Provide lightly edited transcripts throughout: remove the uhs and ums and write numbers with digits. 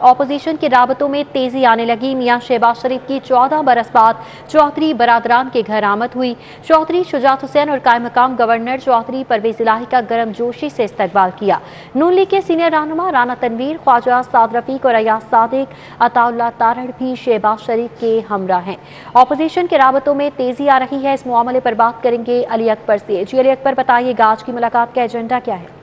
Opposition के राबतों में तेजी आने लगी। मियां शहबाज शरीफ की 14 बरस बाद चौधरी बरादरान के घर आमद हुई। चौधरी शुजात हुसैन और कायम मकाम गवर्नर चौधरी परवेज इलाही का गर्मजोशी से इस्तकबाल किया। नून लीग के सीनियर रहनुमा राना तनवीर, ख्वाजा साद रफीक और अयाज सादिक, अताउल्लाह तारड़ भी शहबाज शरीफ के हमरा हैं। ऑपोजिशन के राबतों में तेजी आ रही है। इस मामले पर बात करेंगे अली अकबर से। जी अली अकबर, बताइएगा आज की मुलाकात का एजेंडा क्या है?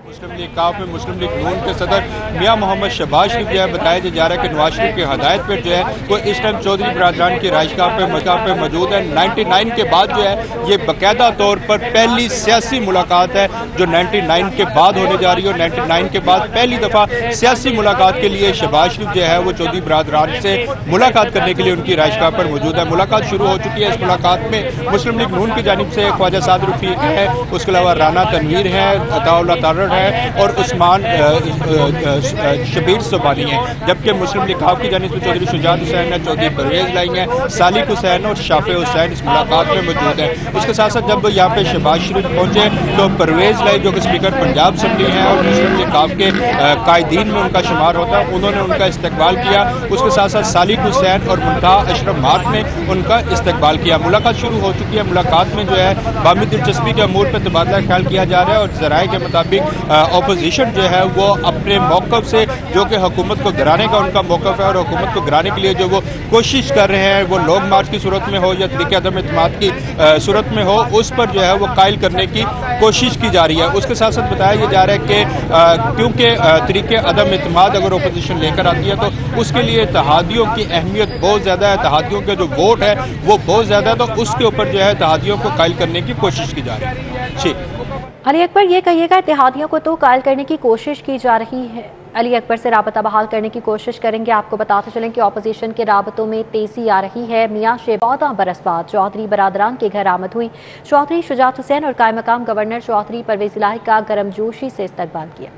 मुस्लिम लीग काफ में मुस्लिम लीग नून के सदर मियां मोहम्मद शहबाज शरीफ जो है बताया जा रहा है कि नवाज शरीफ की हदायत पर जो है वो इस टाइम चौधरी बरादरान की राजगाह पे मौजूद है। 99 के बाद जो है ये बाकायदा तौर पर पहली सियासी मुलाकात है जो 99 के बाद होने जा रही है। 99 के बाद पहली दफ़ा सियासी मुलाकात के लिए शहबाज शरीफ जो है वो चौधरी बरादरान से मुलाकात करने के लिए उनकी राजगाह पर मौजूद है। मुलाकात शुरू हो चुकी है। इस मुलाकात में मुस्लिम लीग नून की जानिब से ख्वाजा साद रफीक है, उसके अलावा राना तनवीर है, अताउल्लाह तारड़ है और उस्मान शबीर सुबानी है। जबकि मुस्लिम लीग काफ की जानिब से चौधरी शुजात हुसैन है, चौधरी परवेज लाई है, सालिक हुसैन और शाफे हुसैन इस मुलाकात में मौजूद है। उसके साथ साथ जब यहाँ पे शहबाज शरीफ पहुंचे तो परवेज लाई जो कि स्पीकर पंजाब असम्बली हैं और मुस्लिम लीग काफ के कायदीन में उनका शुमार होता है, उन्होंने उनका इस्तकबाल किया। उसके साथ साथ सालिक हुसैन और मुंतहा अशरफ मार्क ने उनका इस्तकबाल किया। मुलाकात शुरू हो चुकी है। मुलाकात में जो है बामी दिलचस्पी के अमूर पर तबादला ख्याल किया जा रहा है और जराए के मुताबिक ऑपोजिशन जो है वो अपने मौक़िफ़ से, जो कि हुकूमत को गिराने का उनका मौक़िफ़ है और हुकूमत को गिराने के लिए जो वो कोशिश कर रहे हैं, वो लॉन्ग मार्च की सूरत में हो या तरीक़े अदम इत्मीनाद की सूरत में हो, उस पर जो है वो कायल करने की कोशिश की जा रही है। उसके साथ साथ बताया जा रहा है कि क्योंकि तरीक़े अदम इत्मीनाद अगर अपोजिशन लेकर आती है तो उसके लिए इत्तेहादियों की अहमियत बहुत ज़्यादा है। इत्तेहादियों के जो वोट है वो बहुत ज़्यादा है, तो उसके ऊपर जो है इत्तेहादियों को कायल करने की कोशिश की जा रही है। जी अली अकबर, ये कहिएगा इत्तेहादियों को तो कायल करने की कोशिश की जा रही है। अली अकबर से राबता बहाल करने की कोशिश करेंगे। आपको बताते चलें कि ऑपोजिशन के राबतों में तेजी आ रही है। मियां शहबाज 14 बरस बाद चौधरी बरादरान के घर आमद हुई। चौधरी शुजात हुसैन और कायम मकाम गवर्नर चौधरी परवेज इलाही का गर्मजोशी से इस्तकबाल किया।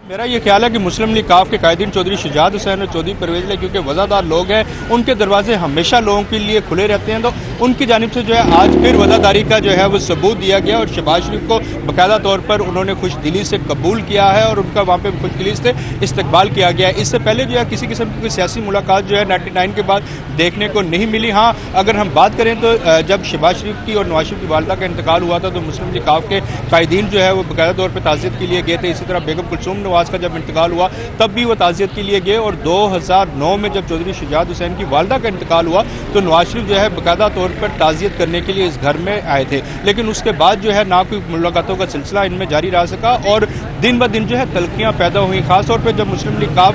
मेरा ये ख्याल है कि मुस्लिम लीग काफ के कायदीन चौधरी शुजात हुसैन और चौधरी परवेज इलाही क्योंकि वज़ादार लोग हैं, उनके दरवाजे हमेशा लोगों के लिए खुले रहते हैं, तो उनकी जानिब से जो है आज फिर वज़ादारी का जो है वो सबूत दिया गया और शहबाज शरीफ को बाकायदा तौर पर उन्होंने खुश दिली से कबूल किया है और उनका वहाँ पर खुश दिली से इस्तकबाल किया गया है। इससे पहले जो है किसी किस्म की कोई सियासी मुलाकात जो है 99 के बाद देखने को नहीं मिली। हाँ, अगर हम बात करें तो जब शहबाज शरीफ की और नवाज शरीफ की वालदा का इंतकाल हुआ था तो मुस्लिम लीग काफ के कायदीन जो है वो बाकायदा तौर पर ताज़ियत के लिए गए थे। इसी तरह बेगम कुलसूम नवाज का जब इंतकाल हुआ तब भी वो ताज़ियत के लिए गए और 2009 में जब चौधरी शुजात हुसैन की वालदा का इंतकाल हुआ तो नवाज शरीफ जो है बाकायदा तौर पर ताज़ियत करने के लिए इस घर में आए थे। लेकिन उसके बाद जो है ना कोई मुलाकातों का सिलसिला इनमें जारी रह सका और दिन ब दिन जो है तल्खियाँ पैदा हुई। खासतौर पर जब मुस्लिम लीग काफ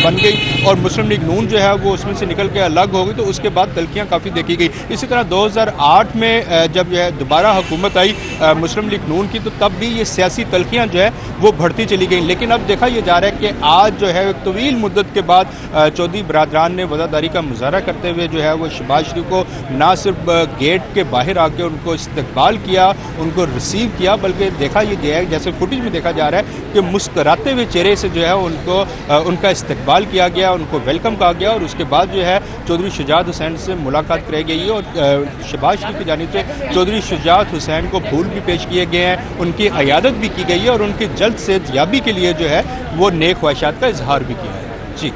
बन गई और मुस्लिम लीग नून जो है वो उसमें से निकल के अलग हो गई तो उसके बाद तल्खियाँ काफ़ी देखी गई। इसी तरह 2008 में जब जो है दोबारा हुकूमत आई मुस्लिम लीग नून की तो तब भी ये सियासी तल्खियाँ जो है वो बढ़ती चली गई। लेकिन अब देखा यह जा रहा है कि आज जो है तवील मुद्दत के बाद चौधरी बरादरान ने वज़ादारी का मुजाहरा करते हुए जो है वो शहबाज शरीफ को ना सिर्फ गेट के बाहर आके उनको इस्तकबाल किया, उनको रिसीव किया, बल्कि देखा ये जो है जैसे फुटेज में देखा जा रहा है कि मुस्कराते हुए चेहरे से जो है उनको उनका इस्तकबाल किया गया, उनको वेलकम कहा गया और उसके बाद जो है चौधरी शुजात हुसैन से मुलाकात कराई गई है और शहबाज शरीफ की जानिब से चौधरी शुजात हुसैन को फूल भी पेश किए गए हैं, उनकी अयादत भी की गई है और उनकी जल्द सेहतयाबी के लिए जो है वो नेक ख्वाहिशात का इजहार भी किया है। जी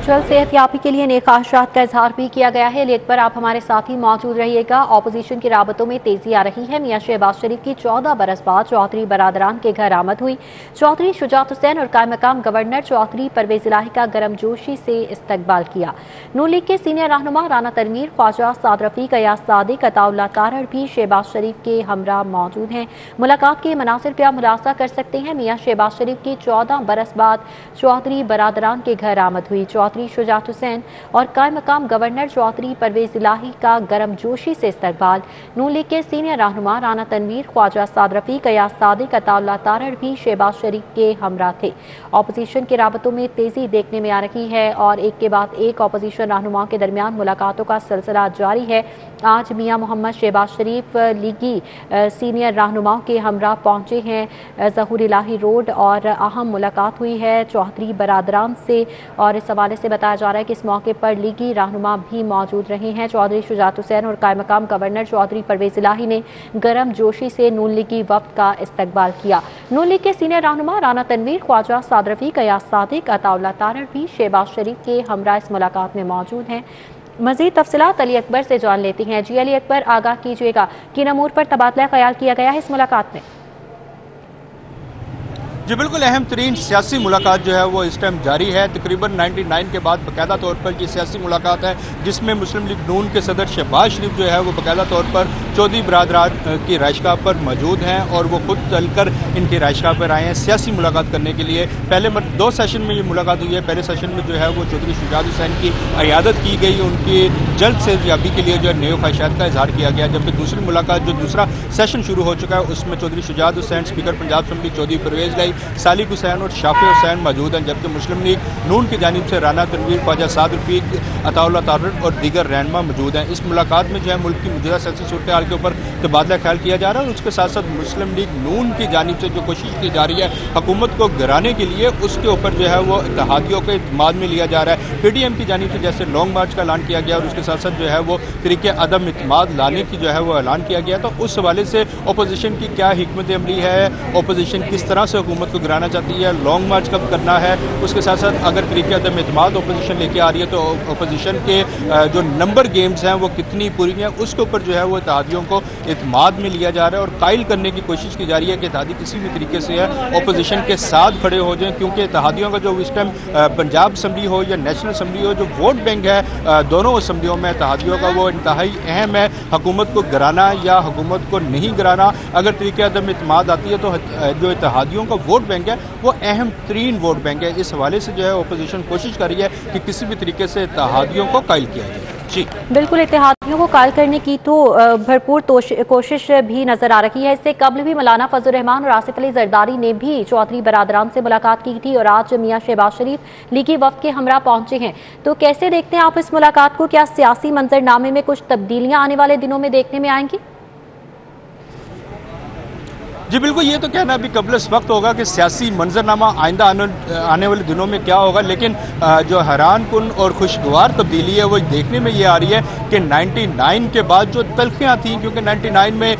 जल्द सेहतयाबी के लिए नेक ख्वाहिशात का इजहार भी किया गया है। लेक पर आप हमारे साथ ही मौजूद रहिएगा। ऑपोजिशन की राबतों में तेजी आ रही है। मियां शहबाज शरीफ की 14 बरस बाद चौधरी बरादरान के घर आमद हुई। चौधरी शुजात हुसैन और कायम मकाम गवर्नर चौधरी परवेज इलाही का गर्मजोशी से इस्तकबाल किया। नून लीग के सीनियर रहनुमा राना तनवीर, ख्वाजा साद रफीक, अयाज सादिक, अताउल्लाह तारड़ भी शहबाज शरीफ के हमरा मौजूद हैं। मुलाकात के मनासिर पर आप मुलाजा कर सकते हैं। मियां शहबाज शरीफ की 14 बरस बाद चौधरी बरादरान के घर आमद हुई। चौधरी शुजात हुसैन और कायम मकाम गवर्नर चौधरी परवेज इलाही का गर्मजोशी से इस्तकबाल। नून लीग के सीनियर रहनुमा राना तनवीर, ख्वाजा साद रफीक, अयाज सादिक, अताउल्लाह तारड़ भी शहबाज शरीफ के हमरा थे। ऑपोजिशन के राबतों में तेजी देखने में आ रही है और एक के बाद एक ऑपोजिशन रहनुमाओं के दरमियान मुलाकातों का सिलसिला जारी है। आज मियां मोहम्मद शहबाज शरीफ लीगी सीनियर रहनुमाओं के हमरा पहुंचे हैं। ज़हूर इलाही रोड और अहम मुलाकात हुई है चौधरी बरादरान से और इस हवाले से बताया जा रहा है कि इस मौके पर लीगी रहनुमा भी मौजूद रहे हैं। चौधरी शुजात हुसैन और कायम मकाम गवर्नर चौधरी परवेज इलाही ने गर्म जोशी से नून लीगी वफ्द का इस्तकबाल किया। नून लीग के सीनियर रहनुमा राना तनवीर, ख्वाजा साद रफीक, अयाज सादिक, अताउल्लाह तारड़ भी शहबाज शरीफ के हमरा इस मुलाकात में मौजूद हैं। मजीद तफसीलात अली अकबर से जान लेती हैं। जी अली अकबर, आगाह कीजिएगा, किन अमूर पर तबादला ख्याल किया गया है इस मुलाकात में? जी बिल्कुल, अहम तरीन सियासी मुलाकात जो है वो इस टाइम जारी है। तकरीबन 99 के बाद बाकायदा तौर पर ये सियासी मुलाकात है जिसमें मुस्लिम लीग नून के सदर शहबाज शरीफ जो है वो बाकायदा तौर पर चौधरी बरादरान की राइशगाह पर मौजूद हैं और वो खुद चलकर इनकी राइशगाह पर आए हैं सियासी मुलाकात करने के लिए। पहले 2 सेशन में ये मुलाकात हुई है। पहले सेशन में जो है वो चौधरी शुजात हुसैन की इयादत की गई, उनकी जल्द सेहतयाबी के लिए जो है नेक ख्वाहिशात का इजहार किया गया। जबकि दूसरी मुलाकात जो दूसरा सेशन शुरू हो चुका है उसमें चौधरी शुजात हुसैन, स्पीकर पंजाब असेंबली चौधरी परवेज इलाही, सालिक हुसैन और शाफी हुसैन मौजूद हैं। जबकि मुस्लिम लीग नून की जानिब से राना तनवीर, ख्वाजा साद रफीक, अताउल्लाह तारड़ और दीगर रहनुमा मौजूद हैं। इस मुलाकात में जो है मुल्क की मौजूदा सियासी सूरत हाल के ऊपर तबादला ख्याल किया जा रहा है और उसके साथ साथ मुस्लिम लीग नून की जानिब से जो कोशिश की जा रही है हुकूमत को गिराने के लिए, उसके ऊपर जो है वो इत्तेहादियों के इत्मीनान में लिया जा रहा है। PTM की जानिब से जैसे लॉन्ग मार्च का ऐलान किया गया और उसके साथ साथ जो है वो तरीके अदम इत्मीनान लाने की जो है वो ऐलान किया गया। तो उस हवाले से अपोजिशन की क्या हिकमत अमली है, अपोजिशन किस तरह से हुकूमत को गिराना चाहती है, लॉन्ग मार्च कब करना है, उसके साथ साथ अगर तरीके अदम इत्मीनान अपोजिशन लेके आ रही है तो अपोजिशन के जो नंबर गेम्स हैं वो कितनी पूरी हैं, उसके ऊपर जो है वो इत्तेहादियों को इत्मीनान में लिया जा रहा है और कायल करने की कोशिश की जा रही है कि इत्तेहादी किसी भी तरीके से है अपोजिशन के साथ खड़े हो जाएं। क्योंकि इत्तेहादियों का जो इस टाइम पंजाब असम्बली हो या नेशनल असम्बली हो, जो वोट बैंक है दोनों असम्बलियों में इत्तेहादियों का वो इंतहाई अहम है। हुकूमत को गिराना या हुकूमत को नहीं गिराना, अगर तरीके अदम इत्मीनान आती है तो जो इत्तेहादियों का वोट बैंक है वो अहम तरीन वोट बैंक है। इस हवाले से जो है अपोजिशन कोशिश कर रही है कि किसी भी तरीके से इत्तेहादियों को कायल किया जाए। जी बिल्कुल, इत्तेहादियों को कायल करने की तो भरपूर कोशिश भी नजर आ रही है। इससे कबल भी मौलाना फजल रहमान और आसिफ अली जरदारी ने भी चौधरी बरादरान से मुलाकात की थी और आज मियां शहबाज शरीफ लीगी वफ्द के हमरा पहुंचे हैं। तो कैसे देखते हैं आप इस मुलाकात को? क्या सियासी मंजरनामे में कुछ तब्दीलियां आने वाले दिनों में देखने में आएंगी? जी बिल्कुल, ये तो कहना अभी कबल इस वक्त होगा कि सियासी मंजरनामा आइंदा आने वाले दिनों में क्या होगा। लेकिन जो हैरान कुन और खुशगवार तब्दीली है वो देखने में ये आ रही है कि 99 के बाद जो तलखियाँ थी, क्योंकि 99 में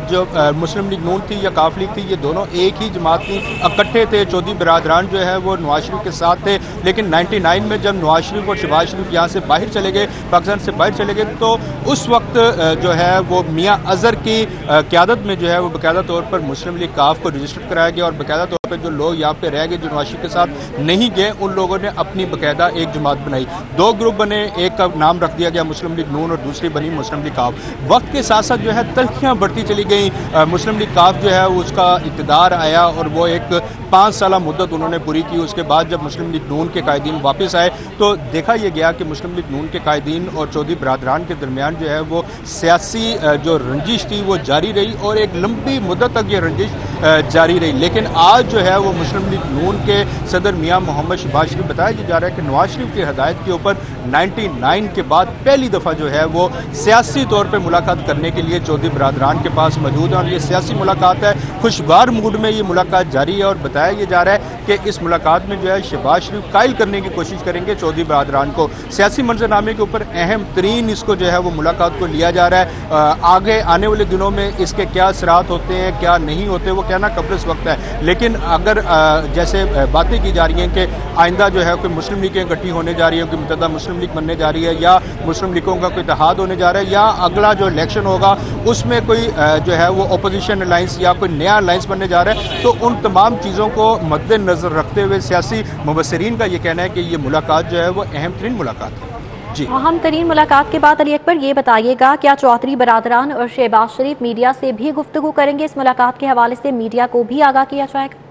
जो मुस्लिम लीग नून थी या काफ लीग थी, ये दोनों एक ही जमात थी, इकट्ठे थे। चौधरी बरादरान जो है वो नवाज शरीफ के साथ थे। लेकिन 99 में जब नवाज शरीफ और शहबाज शरीफ यहाँ से बाहर चले गए, पाकिस्तान से बाहर चले गए, तो उस वक्त जो है वो मियाँ अजहर की क़यादत में जो है वो बाकायदा तौर पर मुस्लिम लीग काफ को रजिस्टर कराया गया और बाकायदा तौर पर जो लोग यहाँ पे रह गए, जो नवाज शरीफ के साथ नहीं गए, उन लोगों ने अपनी बाकायदा एक जमात बनाई। 2 ग्रुप बने, एक का नाम रख दिया गया मुस्लिम लीग नून और दूसरी बनी मुस्लिम लीग काफ। वक्त के साथ साथ जो है तलखियाँ बढ़ती चली गई। मुस्लिम लीग काफ जो है उसका इक़्तिदार आया और वो एक 5 साल मुद्दत उन्होंने पूरी की। उसके बाद जब मुस्लिम लीग नून के कायदीन वापस आए तो देखा यह गया कि मुस्लिम लीग नून के कायदीन और चौधरी बरादरान के दरमियान जो है वो सियासी जो रंजिश थी वो जारी रही और एक लंबी मुद्दत तक ये रंजिश जारी रही। लेकिन आज जो है वो मुस्लिम लीग नून के सदर मियां मोहम्मद शहबाज शरीफ बताया जा रहा है कि नवाज शरीफ की हदायत के ऊपर 99 के बाद पहली दफ़ा जो है वो सियासी तौर पर मुलाकात करने के लिए चौधरी बरादरान के पास मौजूद है और ये सियासी मुलाकात है। खुशगवार मूड में ये मुलाकात जारी है और बताया ये जा रहा है कि इस मुलाकात में जो है शहबाज शरीफ कायल करने की कोशिश करेंगे चौधरी बरादरान को। सियासी मंजरनामे के ऊपर अहम तरीन इसको जो है वो मुलाकात को लिया जा रहा है। आगे आने वाले दिनों में इसके क्या असरात होते हैं, क्या नहीं होते, वो कहना कब्ल इस वक्त है। लेकिन अगर जैसे बातें की जा रही हैं कि आइंदा जो है कोई मुस्लिम लीगें इकट्ठी होने जा रही है, कोई मुतहदा मुस्लिम लीग बनने जा रही है या मुस्लिम लीगों का कोई इत्तेहाद होने जा रहा है या अगला जो इलेक्शन होगा उसमें कोई जो है वो अपोजिशन अलायंस या कोई नया अलायंस बनने जा रहा है, तो उन तमाम चीज़ों को मद्देनजर रखते हुए सियासी मुबसरीन का ये कहना है कि ये मुलाकात जो है वो अहम तरीन मुलाकात है। जी, अहम तरीन मुलाकात के बाद अली अकबर ये बताइएगा, क्या चौधरी बरादरान और शहबाज शरीफ मीडिया से भी गुफ्तगू करेंगे? इस मुलाकात के हवाले से मीडिया को भी आगाह किया जाएगा?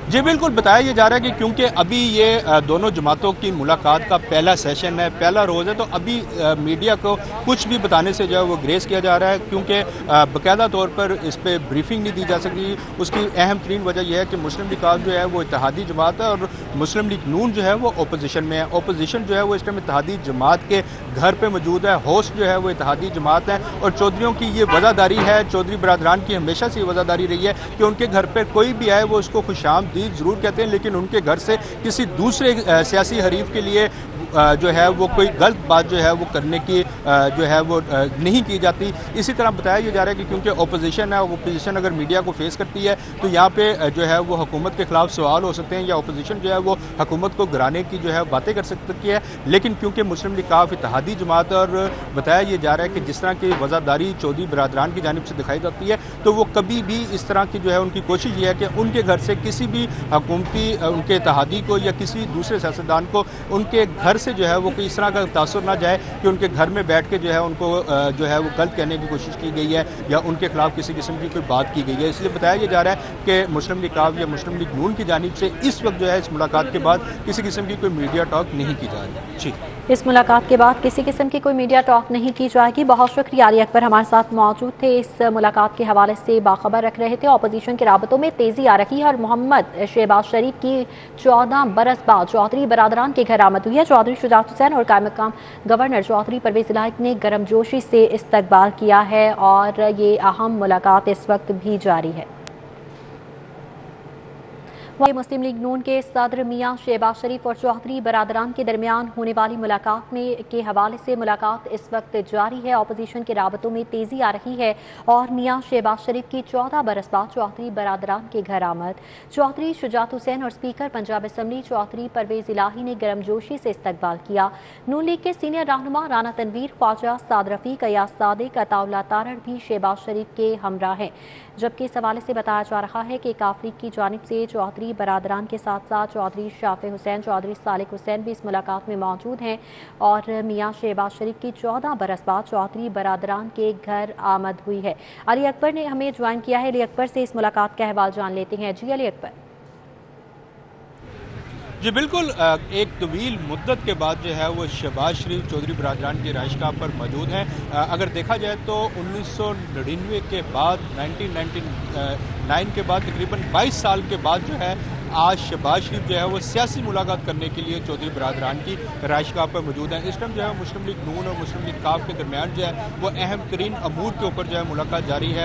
जी बिल्कुल, बताया ये जा रहा है कि क्योंकि अभी ये दोनों जमातों की मुलाकात का पहला सेशन है, पहला रोज़ है, तो अभी मीडिया को कुछ भी बताने से जो है वो ग्रेस किया जा रहा है क्योंकि बाकायदा तौर पर इस पर ब्रीफिंग नहीं दी जा सकती। उसकी अहम तरीन वजह यह है कि मुस्लिम लीग काफ जो है वो इत्तेहादी जमात है और मुस्लिम लीग नून जो है वो अपोजिशन में है। अपोजिशन जो है वो इस टाइम इत्तेहादी जमात के घर पर मौजूद है, होस्ट जो है वो इत्तेहादी जमात है और चौधरीों की ये वज़ादारी है, चौधरी बरादरान की हमेशा से वज़ादारी रही है कि उनके घर पर कोई भी आए वो उसको खुशामदीद तहदीद ज़रूर कहते हैं, लेकिन उनके घर से किसी दूसरे सियासी हरीफ के लिए जो है वो कोई गलत बात जो है वो करने की जो है वो नहीं की जाती। इसी तरह बताया ये जा रहा है कि क्योंकि ओपोजिशन है, ओपोजिशन अगर मीडिया को फेस करती है तो यहाँ पे जो है वो हुकूमत के खिलाफ सवाल हो सकते हैं, या ओपोजिशन जो है वो हुकूमत को गिराने की जो है बातें कर सकती है। लेकिन क्योंकि मुस्लिम लीग काफ इत्तेहादी जमात, और बताया ये जा रहा है कि जिस तरह की वज़ादारी चौधरी बरादरान की जानिब से दिखाई जाती है, तो वो कभी भी इस तरह की जो है उनकी कोशिश ये है कि उनके घर से किसी भी हुकूमती उनके इत्तेहादी को या किसी दूसरे सियासतदान को उनके घर से जो है वो कोई इस तरह का तासुर ना जाए कि उनके घर में बैठ के जो है उनको जो है वो गलत कहने की कोशिश की गई है या उनके खिलाफ किसी किस्म की कोई बात की गई है। इसलिए बताया ये जा रहा है कि मुस्लिम लीग काफ या मुस्लिम लीग नून की जानिब से इस वक्त जो है इस मुलाकात के बाद किसी किस्म की कोई मीडिया टॉक नहीं की जा रही। जी, इस मुलाकात के बाद किसी किस्म की कोई मीडिया टॉक नहीं की जाएगी। बहुत शुक्रिया, अली अकबर हमारे साथ मौजूद थे, इस मुलाकात के हवाले से बाखबर रख रहे थे। अपोजिशन के राबतों में तेजी आ रही है और मोहम्मद शहबाज शरीफ की 14 बरस बाद चौधरी बरादरान के घर आमद हुई है। चौधरी शुजात हुसैन और कायम मकाम गवर्नर चौधरी परवेज इलाही ने गर्मजोशी से इस्तकबाल किया है और ये अहम मुलाकात इस वक्त भी जारी है। वहीं मुस्लिम लीग नून के सदर मियां शहबाज शरीफ और चौधरी बरादरान के दरमियान होने वाली मुलाकात में के हवाले से मुलाकात इस वक्त जारी है। अपोजिशन के राबतों में तेजी आ रही है और मियां शहबाज शरीफ की 14 बरस बाद चौधरी बरादरान के घर आमद चौधरी शुजात हुसैन और स्पीकर पंजाब असम्बली चौधरी परवेज इलाही ने गर्मजोशी से इस्तकबाल किया। नून लीग के सीनियर रहनुमा राना तनवीर, ख्वाजा साद रफीक, अयाज सादिक, अताउल्ला तारड़ भी शहबाज शरीफ के हमरा हैं, जबकि इस हवाले से बताया जा रहा है कि काफ लीग की जानिब से चौधरी बरादरान के साथ साथ चौधरी शाफे हुसैन, चौधरी सालिक हुसैन भी इस मुलाकात में मौजूद हैं और मियां शहबाज शरीफ की 14 बरस बाद चौधरी बरादरान के घर आमद हुई है। अली अकबर ने हमें ज्वाइन किया है, अली अकबर से इस मुलाकात का अहवाल जान लेते हैं। जी अली अकबर। जी बिल्कुल, एक तवील मुद्दत के बाद जो है वो शहबाज शरीफ चौधरी बरादरान की रिहाइशगाह पर मौजूद हैं। अगर देखा जाए तो 1999 के बाद 1999 के बाद तकरीबन 22 साल के बाद जो है आज शहबाज शरीफ जो है वो सियासी मुलाकात करने के लिए चौधरी बरादरान की रिहाइशगाह पर मौजूद हैं। इस टाइम जो है मुस्लिम लीग नून और मुस्लिम लीग काफ के दरमियान जो है वो अहम तरीन अमूर के ऊपर जो है मुलाकात जारी है।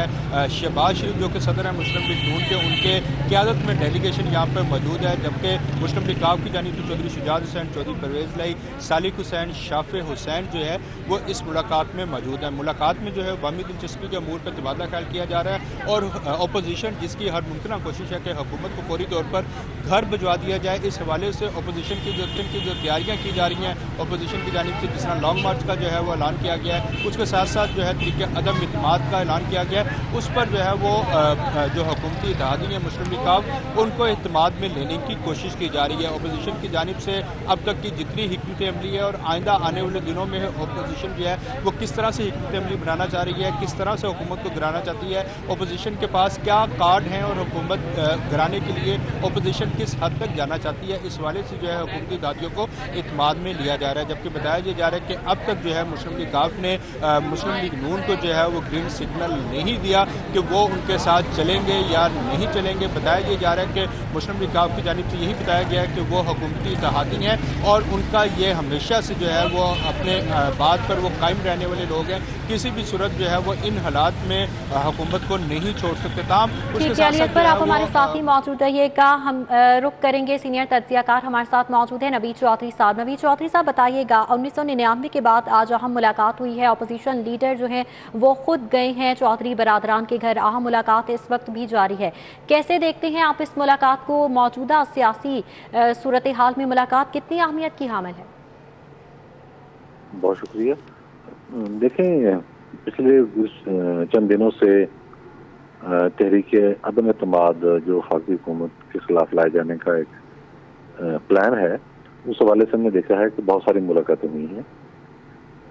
शहबाज शरीफ जो कि सदर हैं मुस्लिम लीग नून के, उनके क़यादत में डेलीगेशन यहाँ पर मौजूद है, जबकि मुस्लिम लीग काफ की जानिब से चौधरी शुजात हुसैन, चौधरी परवेज इलाही, सालिक हुसैन, शाफे हुसैन जो है वो इस मुलाकात में मौजूद है। मुलाकात में जो है अवामी दिलचस्पी के अमूर पर तबादला ख्याल किया जा रहा है और अपोजिशन जिसकी हर मुमकिन कोशिश है कि हुकूमत को फौरी तौर पर घर भिजवा दिया जाए, इस हवाले से अपोजिशन की जो तैयारियां की जा रही हैं, अपोजिशन की जानिब से जिस तरह लॉन्ग मार्च का जो है वो ऐलान किया गया है, उसके साथ साथ जो है तरीके अदम इत्मीनाद का ऐलान किया गया है, उस पर जो है वो जो हुकूमती इत्तेहादी है मुस्लिम लीग काफ उनको इत्मीनाद में लेने की कोशिश की जा रही है। अपोजिशन की जानिब से अब तक की जितनी हिकमत अमली है और आइंदा आने वाले दिनों में अपोजिशन जो है वो किस तरह से हिकमत अमली बनाना चाह रही है, किस तरह से हुकूमत को गिराना चाहती है, अपोजिशन के पास क्या कार्ड हैं और हुकूमत गिराने के लिए अपोजिशन किस हद तक जाना चाहती है, इस वाले से जो है हुकूमती दादियों को इत्मीनाद में लिया जा रहा है। जबकि बताया जा रहा है कि अब तक जो है मुस्लिम लीग काफ ने मुस्लिम लीग नून को जो है वो ग्रीन सिग्नल नहीं दिया कि वो उनके साथ चलेंगे या नहीं चलेंगे। बताया जा रहा है कि मुस्लिम लीग काफ की जानिब से यही बताया गया है कि वो हुकूमती इत्तेहादी हैं और उनका ये हमेशा से जो है वो अपने बात पर वो कायम रहने वाले लोग हैं, किसी भी सूरत जो है वो इन हालात में हुकूमत को नहीं छोड़ सकते। ताम उसके साथ पर आप हमारे साथ ही मौजूद रहिएगा, हम रुक करेंगे। सीनियर तज्जियाकार हमारे साथ मौजूद है नवीद चौधरी साहब। नवीद चौधरी साहब बताइएगा, 1999 के बाद आज अहम मुलाकात हुई है, अपोजिशन लीडर जो है वो खुद गए हैं चौधरी बरादरान के घर, अहम मुलाकात इस वक्त भी जारी है। कैसे देखते हैं आप इस मुलाकात को? मौजूदा सियासी सूरत हाल में मुलाकात कितनी अहमियत की हामिल है? बहुत शुक्रिया। देखें, पिछले चंद दिनों से तहरीक अदम एतमाद जो वफाकी हुकूमत के खिलाफ लाए जाने का एक प्लान है, उस हवाले से हमने देखा है कि बहुत सारी मुलाकातें हुई हैं।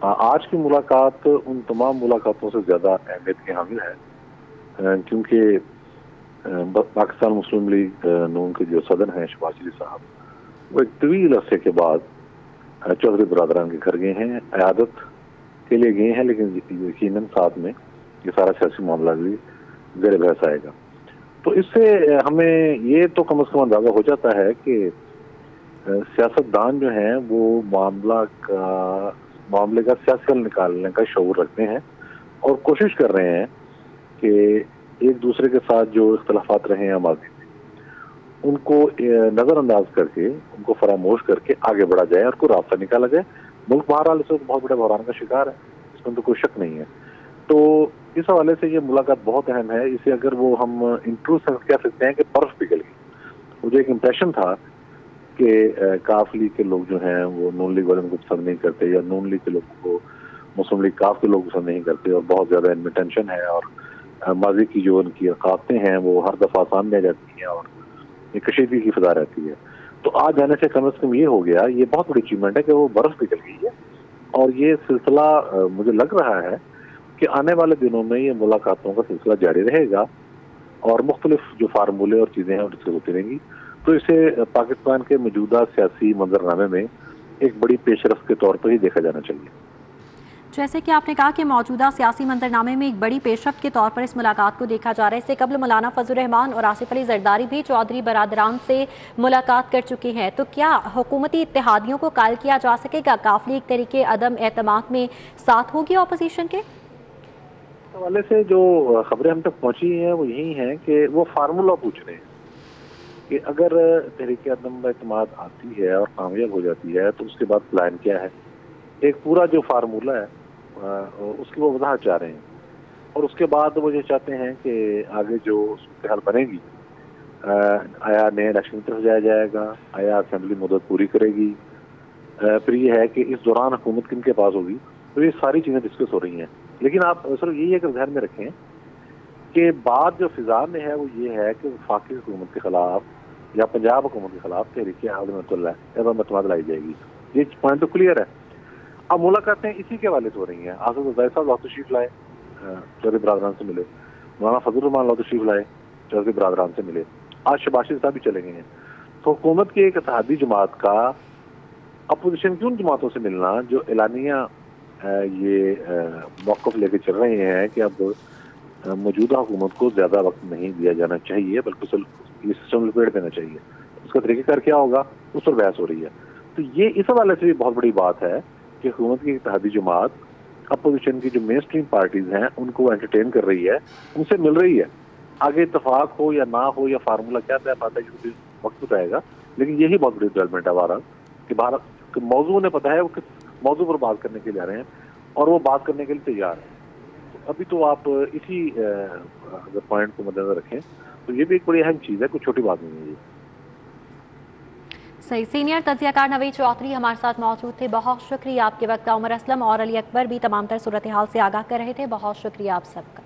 आज की मुलाकात उन तमाम मुलाकातों से ज़्यादा अहमियत की हामिल है, क्योंकि पाकिस्तान मुस्लिम लीग नून के जो सदर हैं शहबाज शरीफ साहब, वो एक तवील अरसे के बाद चौधरी बरादरान के घर गए हैं, अयादत के लिए गए हैं, लेकिन यकीनन साथ में ये सारा सियासी मामला भी ज़ेर बहस आएगा। तो इससे हमें ये तो कम से कम अंदाजा हो जाता है कि सियासतदान जो हैं वो मामले का सियासी हल निकालने का शऊर रखते हैं और कोशिश कर रहे हैं कि एक दूसरे के साथ जो इख्तलाफात रहे हैं माजी में उनको नजरअंदाज करके, उनको फरामोश करके आगे बढ़ा जाए और कोई रास्ता निकाला जाए। मुल्क बहरहाल इस वक्त बहुत बड़े बहरान का शिकार है, इसमें तो कोई शक नहीं है। तो इस हवाले से ये मुलाकात बहुत अहम है। इसे अगर वो हम इन ट्रू सेंस कह सकते हैं कि बर्फ पिघल गई। मुझे एक इम्प्रेशन था कि काफ लीग के लोग जो हैं वो नून लीग वालों को पसंद नहीं करते, या नून लीग के लोगों को मुस्लिम लीग काफ के लोग पसंद नहीं करते, और बहुत ज्यादा इनमें टेंशन है, और माजी की जो उनकी अकादतें हैं वो हर दफा सामने आ जाती हैं और एक कशीदगी की फिजा रहती है। तो आज जाने से कम ये हो गया, ये बहुत बड़ी अचीवमेंट है कि वो बर्फ पिघल गई है। और ये सिलसिला मुझे लग रहा है कि आने वाले दिनों में ये मुलाकातों का सिलसिला जारी रहेगा और मुख्तलिफ जो फार्मूले और चीजें हैं वो डिस्कस होती रहेंगी। तो इसे पाकिस्तान के मौजूदा सियासी मंजरनामे में एक बड़ी पेशरफ के तौर पर ही देखा जाना चाहिए। जैसे कि आपने कहा कि मौजूदा सियासी मंजरनामे में एक बड़ी पेशरफ के तौर पर इस मुलाकात को देखा जा रहा है। इससे कबल मौलाना फजल रहमान और आसिफ अली जरदारी भी चौधरी बरादरान से मुलाकात कर चुके हैं। तो क्या हुकूमती इत्तेहादियों को कायल किया जा सकेगा? काफ लीग तरीके अदम एतमाद में साथ होगी अपोजिशन के? हवाले से जो खबरें हम तक पहुंची हैं वो यही हैं कि वो फार्मूला पूछ रहे हैं कि अगर तहरीक अदम एतमाद आती है और कामयाब हो जाती है तो उसके बाद प्लान क्या है। एक पूरा जो फार्मूला है उसकी वो वजाहत चाह रहे हैं, और उसके बाद वो ये चाहते हैं कि आगे जो सूरत हाल बनेगी, आया नए इलेक्शन की तरफ जाया जाएगा, आया असेंबली मुद्दत पूरी करेगी, फिर ये है कि इस दौरान हुकूमत किन के पास होगी। तो ये सारी चीजें डिस्कस हो रही हैं। लेकिन आप सर यही अगर ध्यान में रखें कि बात जो फिजा में है वो ये है कि वफाकी हुकूमत के खिलाफ या पंजाब हुकूमत के खिलाफ तहरीक अदम एतमाद लाई जाएगी। ये पॉइंट तो क्लियर है। अब मुलाकातें इसी के हवाले से हो रही हैं। आसिफ जरदारी साहब लाहौर तशरीफ लाए, चौधरी बरादरान से मिले। मौलाना फजल रहमान लाहौर तशरीफ लाए, चौधरी बरादरान से मिले। आज शबाशी साहब भी चले गए हैं। तो हुकूमत की एक इत्तेहादी जमात का अपोजिशन की उन जमातों से मिलना जो एलानिया ये मौक़िफ़ लेके चल रहे हैं कि अब मौजूदा हुकूमत को ज्यादा वक्त नहीं दिया जाना चाहिए, बल्कि ये सिस्टम लपेट देना चाहिए। उसका तरीक़ेकार क्या होगा उस पर बहस हो रही है। तो ये इस हवाले से भी बहुत बड़ी बात है कि हुकूमत की इत्तेहादी जमात अपोजिशन की जो मेन स्ट्रीम पार्टीज हैं उनको एंटरटेन कर रही है, उनसे मिल रही है। आगे इत्तेफाक हो या ना हो या फार्मूला क्या तय पाता है वक्त बताएगा। लेकिन यही बहुत बड़ी डेवलपमेंट है भारत कि भारत के मौजू उन्हें पता है वो किस मौजू पर बात करने के लिए आ रहे हैं और वो बात करने के लिए तैयार है। तो अभी तो आप इसी अगर पॉइंट को मद्देनजर रखें तो ये भी एक बड़ी अहम चीज़ है, कुछ छोटी बात नहीं है ये। सही। सीनियर तज्जियाकार नवीद चौधरी हमारे साथ मौजूद थे, बहुत शुक्रिया आपके वक्त का। उमर असलम और अली अकबर भी तमाम तर सूरत हाल से आगाह कर रहे थे, बहुत शुक्रिया आप सबका।